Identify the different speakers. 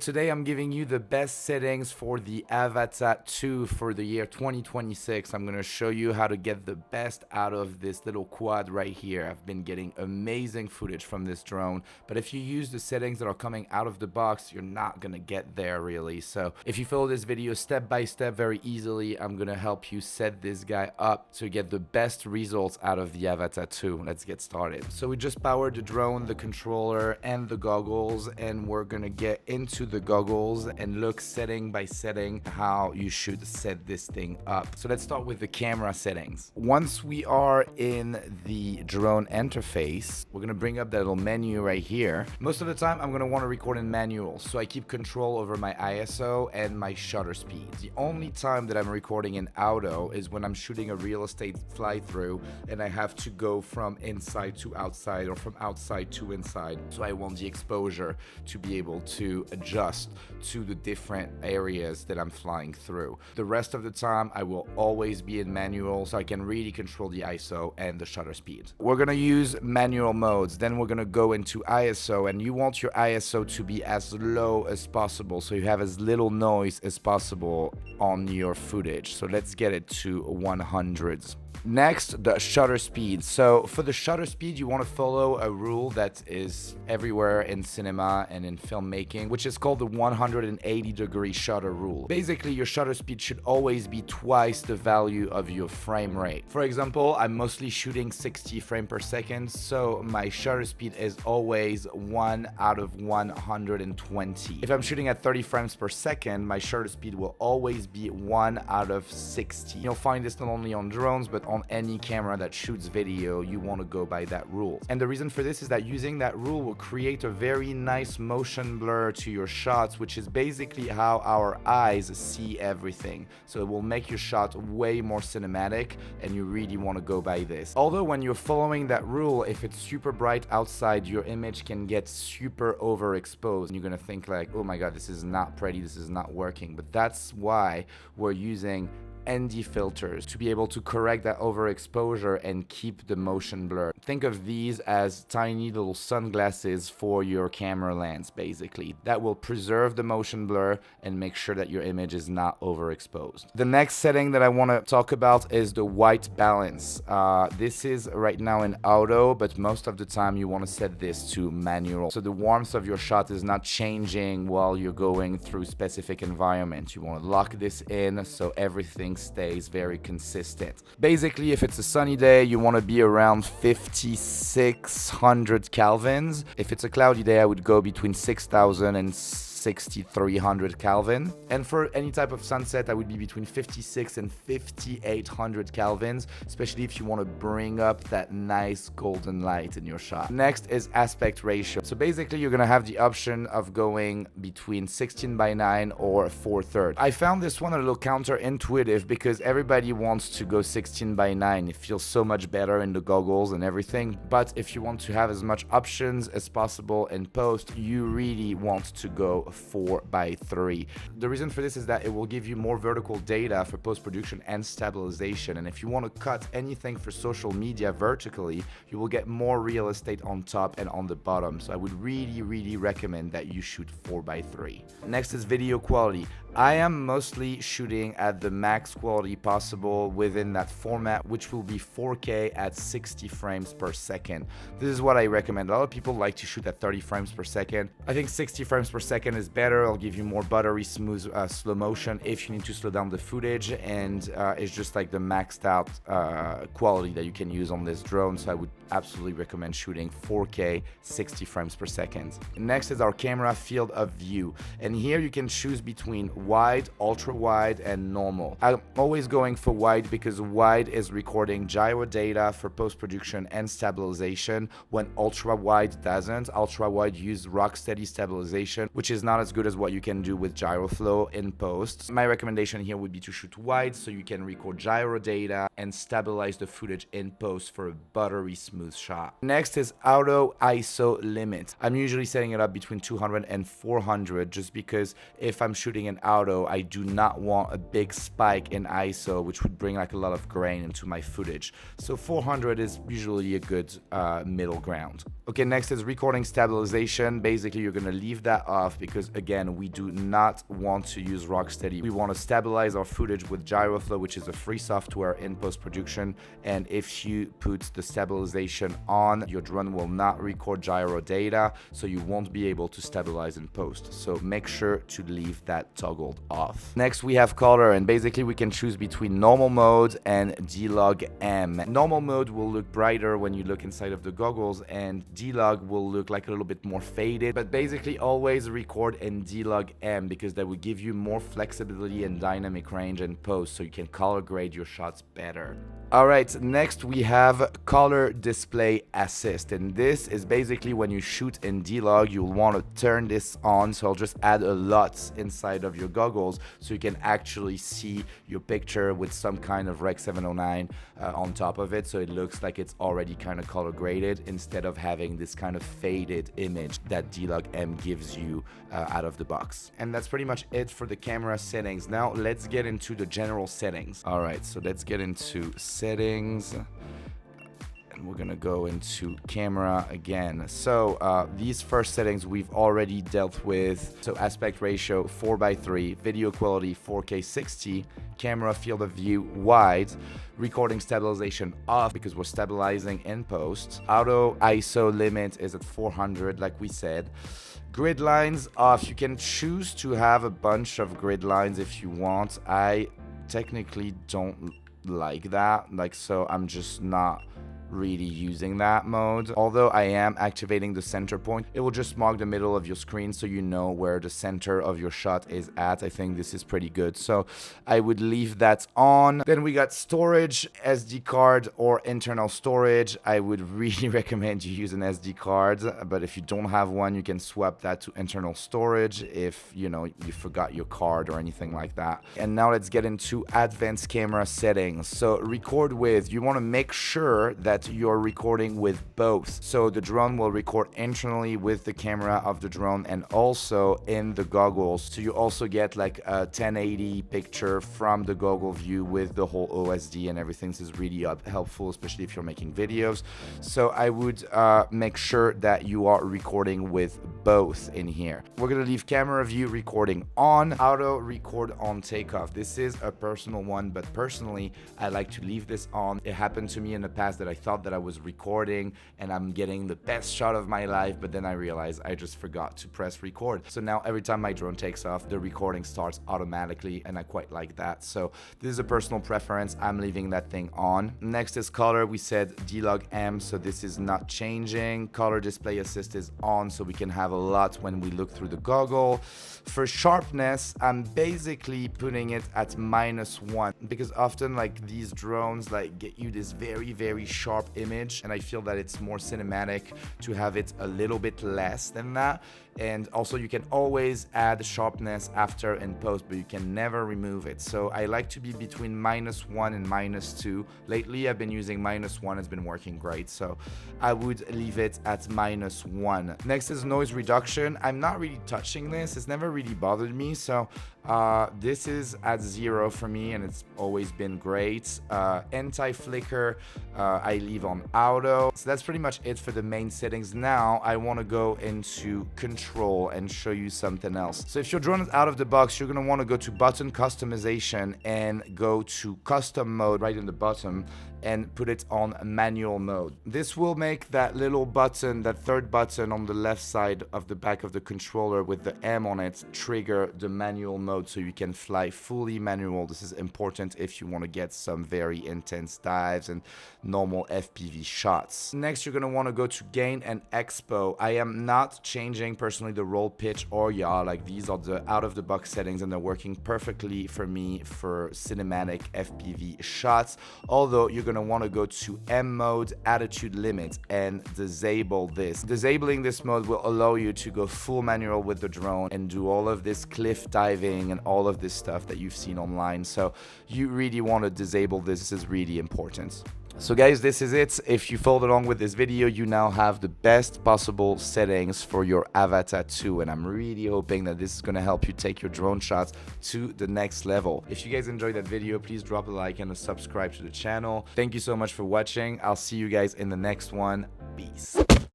Speaker 1: today I'm giving you the best settings for the Avata 2 for the year 2026. I'm going to show you how to get the best out of this little quad right here. I've been getting amazing footage from this drone, but if you use the settings that are coming out of the box, you're not going to get there really. So if you follow this video step by step very easily, I'm going to help you set this guy up to get the best results out of the Avata 2. Let's get started. So we just powered the drone, the controller, and the goggles, and we're going to get into the goggles and look setting by setting how you should set this thing up. So let's start with the camera settings. Once we are in the drone interface, we're going to bring up that little menu right here. Most of the time I'm going to want to record in manual, so I keep control over my ISO and my shutter speed. The only time that I'm recording in auto is when I'm shooting a real estate fly through and I have to go from inside to outside or from outside to inside, so I want the exposure to be able to adjust to the different areas that I'm flying through. The rest of the time I will always be in manual, so I can really control the ISO and the shutter speed. We're gonna use manual modes, then we're gonna go into ISO, and you want your ISO to be as low as possible so you have as little noise as possible on your footage. So let's get it to 100s. Next, the shutter speed. So for the shutter speed, you want to follow a rule that is everywhere in cinema and in filmmaking, which is called the 180-degree shutter rule. Basically, your shutter speed should always be twice the value of your frame rate. For example, I'm mostly shooting 60 frames per second, so my shutter speed is always 1 out of 120. If I'm shooting at 30 frames per second, my shutter speed will always be 1 out of 60. You'll find this not only on drones, but on any camera that shoots video. You want to go by that rule. And the reason for this is that using that rule will create a very nice motion blur to your shots, which is basically how our eyes see everything. So it will make your shot way more cinematic, and you really want to go by this. Although when you're following that rule, if it's super bright outside, your image can get super overexposed and you're gonna think like, oh my god, this is not pretty, this is not working. But that's why we're using ND filters to be able to correct that overexposure and keep the motion blur. Think of these as tiny little sunglasses for your camera lens, basically. That will preserve the motion blur and make sure that your image is not overexposed. The next setting that I want to talk about is the white balance. This is right now in auto, but most of the time you want to set this to manual. So the warmth of your shot is not changing while you're going through specific environments. You want to lock this in so everything stays very consistent. Basically, if it's a sunny day, you want to be around 5600 kelvins. If it's a cloudy day, I would go between 6000 and 6300 Kelvin. And for any type of sunset, I would be between 56 and 5800 kelvins, especially if you want to bring up that nice golden light in your shot. Next is aspect ratio. So basically, you're going to have the option of going between 16:9 or 4/3. I found this one a little counterintuitive because everybody wants to go 16:9. It feels so much better in the goggles and everything. But if you want to have as much options as possible in post, you really want to go 4:3. The reason for this is that it will give you more vertical data for post-production and stabilization, and if you want to cut anything for social media vertically, you will get more real estate on top and on the bottom. So I would really recommend that you shoot 4:3. Next is video quality. I am mostly shooting at the max quality possible within that format, which will be 4K at 60 frames per second. This is what I recommend. A lot of people like to shoot at 30 frames per second. I think 60 frames per second is better. It'll give you more buttery smooth slow motion if you need to slow down the footage, and it's just like the maxed out quality that you can use on this drone. So I would absolutely recommend shooting 4K 60 frames per second. Next is our camera field of view, and here you can choose between wide, ultra wide, and normal. I'm always going for wide because wide is recording gyro data for post-production and stabilization when ultra wide doesn't. Ultra wide use rock steady stabilization, which is not as good as what you can do with gyro flow in post. My recommendation here would be to shoot wide so you can record gyro data and stabilize the footage in post for a buttery smooth shot. Next is auto ISO limit. I'm usually setting it up between 200 and 400 just because if I'm shooting an auto auto, I do not want a big spike in ISO, which would bring like a lot of grain into my footage. So 400 is usually a good middle ground. Okay, next is recording stabilization. Basically, you're gonna leave that off because again, we do not want to use Rocksteady. We want to stabilize our footage with GyroFlow, which is a free software in post-production. And if you put the stabilization on, your drone will not record gyro data, so you won't be able to stabilize in post. So make sure to leave that toggled off. Next, we have color, and basically we can choose between normal mode and D-Log M. Normal mode will look brighter when you look inside of the goggles, and D-Log will look like a little bit more faded, but basically always record in D-Log M because that will give you more flexibility and dynamic range in post, so you can color grade your shots better. Alright, next we have color display assist, and this is basically when you shoot in D-Log, you'll want to turn this on, so I'll just add a LUT inside of your goggles so you can actually see your picture with some kind of Rec 709 on top of it, so it looks like it's already kind of color graded instead of having this kind of faded image that D-Log M gives you out of the box. And that's pretty much it for the camera settings. Now let's get into the general settings. Alright, so let's get into settings. We're gonna go into camera again. So these first settings we've already dealt with. So aspect ratio 4:3, video quality 4K 60, camera field of view wide, recording stabilization off because we're stabilizing in post. Auto ISO limit is at 400 like we said. Grid lines off. You can choose to have a bunch of grid lines if you want. I technically don't like that, so I'm just not really using that mode. Although I am activating the center point, it will just mark the middle of your screen so you know where the center of your shot is at. I think this is pretty good, so I would leave that on. Then we got storage, SD card or internal storage. I would really recommend you use an SD card, but if you don't have one, you can swap that to internal storage if you forgot your card or anything like that. And now let's get into advanced camera settings. So record with, you want to make sure that you're recording with both. So the drone will record internally with the camera of the drone and also in the goggles. So you also get like a 1080 picture from the goggle view with the whole OSD and everything. This is really helpful, especially if you're making videos. So I would make sure that you are recording with both in here. We're gonna leave camera view recording on, auto record on takeoff. This is a personal one, but personally, I like to leave this on. It happened to me in the past that I thought that I was recording and I'm getting the best shot of my life, but then I realized I just forgot to press record. So now every time my drone takes off, the recording starts automatically, and I quite like that. So this is a personal preference. I'm leaving that thing on. Next is color. We said D-Log M, so this is not changing. Color display assist is on, so we can have a lot when we look through the goggle. For sharpness, I'm basically putting it at -1 because often these drones get you this very sharp image, and I feel that it's more cinematic to have it a little bit less than that. And also you can always add sharpness after in post, but you can never remove it. So I like to be between -1 and -2. Lately I've been using -1, it's been working great, so I would leave it at -1. Next is noise reduction. I'm not really touching this, it's never really bothered me, so this is at 0 for me, and it's always been great. Anti-flicker I leave on auto. So that's pretty much it for the main settings. Now I want to go into control and show you something else. So if your drone is out of the box, you're going to want to go to button customization and go to custom mode right in the bottom and put it on manual mode. This will make that little button, that third button on the left side of the back of the controller with the M on it, trigger the manual mode so you can fly fully manual. This is important if you want to get some very intense dives and normal FPV shots. Next, you're going to want to go to gain and expo. I am not changing personally the roll, pitch or yaw. These are the out of the box settings, and they're working perfectly for me for cinematic FPV shots. Although you're going to want to go to M mode, attitude limit, and disable this. Disabling this mode will allow you to go full manual with the drone and do all of this cliff diving and all of this stuff that you've seen online. So you really want to disable this. This is really important. So guys, this is it. If you followed along with this video, you now have the best possible settings for your Avata 2, and I'm really hoping that this is going to help you take your drone shots to the next level. If you guys enjoyed that video, please drop a like and a subscribe to the channel. Thank you so much for watching. I'll see you guys in the next one. Peace.